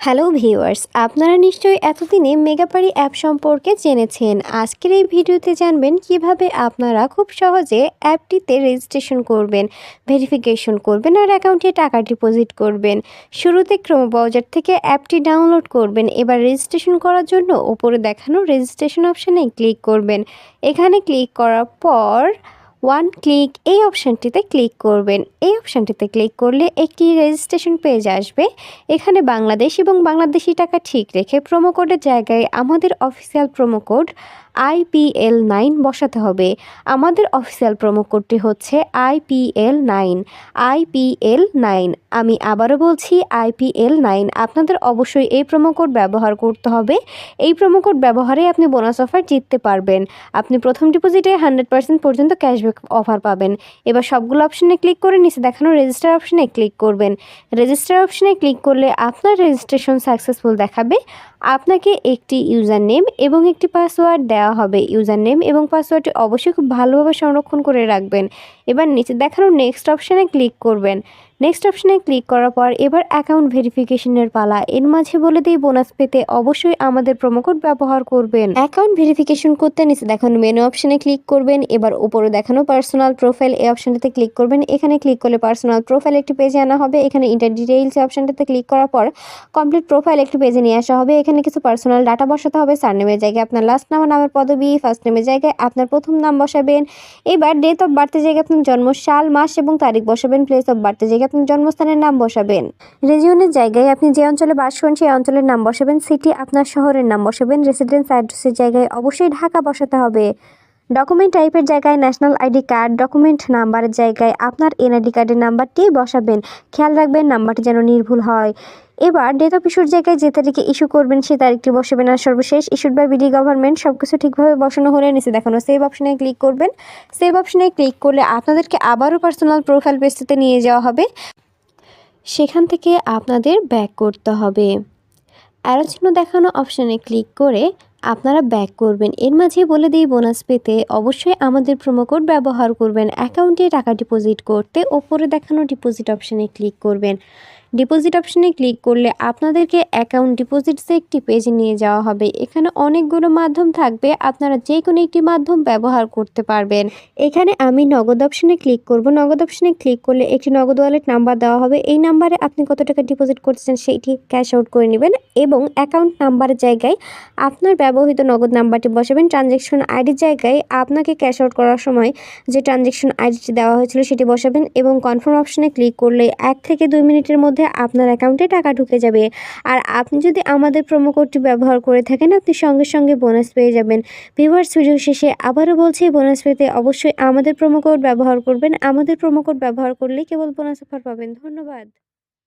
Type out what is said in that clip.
Hello viewers, আপনারা নিশ্চয়ই এতদিনে মেগাপারি অ্যাপ সম্পর্কে জেনেছেন। আজকের এই ভিডিওতে জানবেন কিভাবে আপনারা খুব সহজে অ্যাপটিতে রেজিস্ট্রেশন করবেন, ভেরিফিকেশন করবেন আর অ্যাকাউন্টে টাকা ডিপোজিট করবেন। শুরুতে ক্রোম ব্রাউজার থেকে অ্যাপটি ডাউনলোড করবেন। এবার রেজিস্ট্রেশন করার জন্য উপরে দেখানো রেজিস্ট্রেশন অপশানে ক্লিক করবেন। এখানে ক্লিক করার পর ওয়ান ক্লিক এই অপশানটিতে ক্লিক করবেন। এই অপশানটিতে ক্লিক করলে একটি রেজিস্ট্রেশন পেজ আসবে। এখানে বাংলাদেশ এবং বাংলাদেশি টাকা ঠিক রেখে প্রোমো কোডের জায়গায় আমাদের অফিসিয়াল প্রোমো কোড IPL9 বসাতে হবে। আমাদের অফিসিয়াল প্রোমো কোডটি হচ্ছে IPL9। আমি আবারও বলছি IPL9। আপনাদের অবশ্যই এই প্রোমো কোড ব্যবহার করতে হবে। এই প্রোমো কোড ব্যবহারে আপনি বোনাস অফার জিততে পারবেন। আপনি প্রথম ডিপোজিটে 100% পর্যন্ত ক্যাশব্যাক অফার পাবেন। এবার সবগুলো অপশানে ক্লিক করে নিচে দেখানো রেজিস্টার অপশানে ক্লিক করবেন। রেজিস্টার অপশানে ক্লিক করলে আপনার রেজিস্ট্রেশন সাকসেসফুল দেখাবে। আপনাকে একটি ইউজার নেম এবং একটি পাসওয়ার্ড দেওয়া হবে। ইউজার নেম এবং পাসওয়ার্ডটি অবশ্যই খুব ভালোভাবে সংরক্ষণ করে রাখবেন। এবার নিচে দেখানো নেক্সট অপশানে ক্লিক করবেন। নেক্সট অপশানে ক্লিক করার পর এবার অ্যাকাউন্ট ভেরিফিকেশনের পালা। এর মাঝে বলে দিই, বোনাস পেতে অবশ্যই আমাদের প্রোমো কোড ব্যবহার করবেন। অ্যাকাউন্ট ভেরিফিকেশন করতে নিচে দেখানো মেনু অপশানে ক্লিক করবেন। এবার উপরে দেখানো পার্সোনাল প্রোফাইল এই অপশানটিতে ক্লিক করবেন। এখানে ক্লিক করলে পার্সোনাল প্রোফাইল একটি পেজে আনা হবে। এখানে ইন্টার ডিটেইলস অপশানটিতে ক্লিক করার পর কমপ্লিট প্রোফাইল একটি পেজে নিয়ে আসা হবে। এখানে কিছু পার্সোনাল ডাটা বসাতে হবে। সারনেমের জায়গায় আপনার লাস্ট নাম, নামের পদবি, ফার্স্ট নেমের জায়গায় আপনার প্রথম নাম বসাবেন। এবার ডেট অফ বার্থের জায়গায় আপনার জন্ম সাল, মাস এবং তারিখ বসাবেন। প্লেস অফ বার্থের জায়গায় আপনার জন্মস্থানের নাম বসাবেন। রিজিয়নের জায়গায় আপনি যে অঞ্চলে বাস করেন সেই অঞ্চলের নাম বসাবেন। সিটি আপনার শহরের নাম বসাবেন। রেসিডেন্স অ্যাড্রেসের জায়গায় অবশ্যই ঢাকা বসাতে হবে। ডকুমেন্ট টাইপের জায়গায় ন্যাশনাল আইডি কার্ড, ডকুমেন্ট নাম্বারের জায়গায় আপনার এনআইডি কার্ডের নাম্বারটি বসাবেন। খেয়াল রাখবেন নাম্বারটি যেন নির্ভুল হয়। এবার ডেট অফ ইস্যুর জায়গায় যে তারিখে ইস্যু করবেন সেই তারিখটি বসাবেন। আর সর্বশেষ ইস্যুড বাই বিডি গভর্নমেন্ট। সব কিছু ঠিকভাবে বসানো হলে নিচে দেখানো সেভ অপশানে ক্লিক করবেন। সেভ অপশানে ক্লিক করলে আপনাদেরকে আবারও পার্সোনাল প্রোফাইল পেজটিতে নিয়ে যাওয়া হবে। সেখান থেকে আপনাদের ব্যাক করতে হবে। অ্যারো চিহ্ন দেখানো অপশানে ক্লিক করে আপনারা ব্যাক করবেন। এর মাঝে বলে দিই, বোনাস পেতে অবশ্যই আমাদের প্রোমো কোড ব্যবহার করবেন। অ্যাকাউন্টে টাকা ডিপোজিট করতে ওপরে দেখানো ডিপোজিট অপশানে ক্লিক করবেন। ডিপোজিট অপশানে ক্লিক করলে আপনাদেরকে অ্যাকাউন্ট ডিপোজিটসে একটি পেজে নিয়ে যাওয়া হবে। এখানে অনেকগুলো মাধ্যম থাকবে, আপনারা যে কোনো একটি মাধ্যম ব্যবহার করতে পারবেন। এখানে আমি নগদ অপশানে ক্লিক করব। নগদ অপশানে ক্লিক করলে একটি নগদ ওয়ালেট নাম্বার দেওয়া হবে। এই নাম্বারে আপনি কত টাকা ডিপোজিট করতেছেন সেইটি ক্যাশ আউট করে নেবেন এবং অ্যাকাউন্ট নাম্বারের জায়গায় আপনার ব্যবহৃত নগদ নাম্বারটি বসাবেন। ট্রানজ্যাকশন আইডির জায়গায় আপনাকে ক্যাশ আউট করার সময় যে ট্রানজ্যাকশন আইডিটি দেওয়া হয়েছিল সেটি বসাবেন এবং কনফার্ম অপশানে ক্লিক করলে 1 থেকে 2 মিনিটের মধ্যে আপনার অ্যাকাউন্টে টাকা ঢুকে যাবে। আর আপনি যদি আমাদের প্রোমো কোডটি ব্যবহার করে থাকেন আপনি সঙ্গে সঙ্গে বোনাস পেয়ে যাবেন। ভিউয়ার্স, ভিডিও শেষে আবারও বলছি, বোনাস পেতে অবশ্যই আমাদের প্রোমো কোড ব্যবহার করবেন। আমাদের প্রোমো কোড ব্যবহার করলে কেবল বোনাস অফার পাবেন। ধন্যবাদ।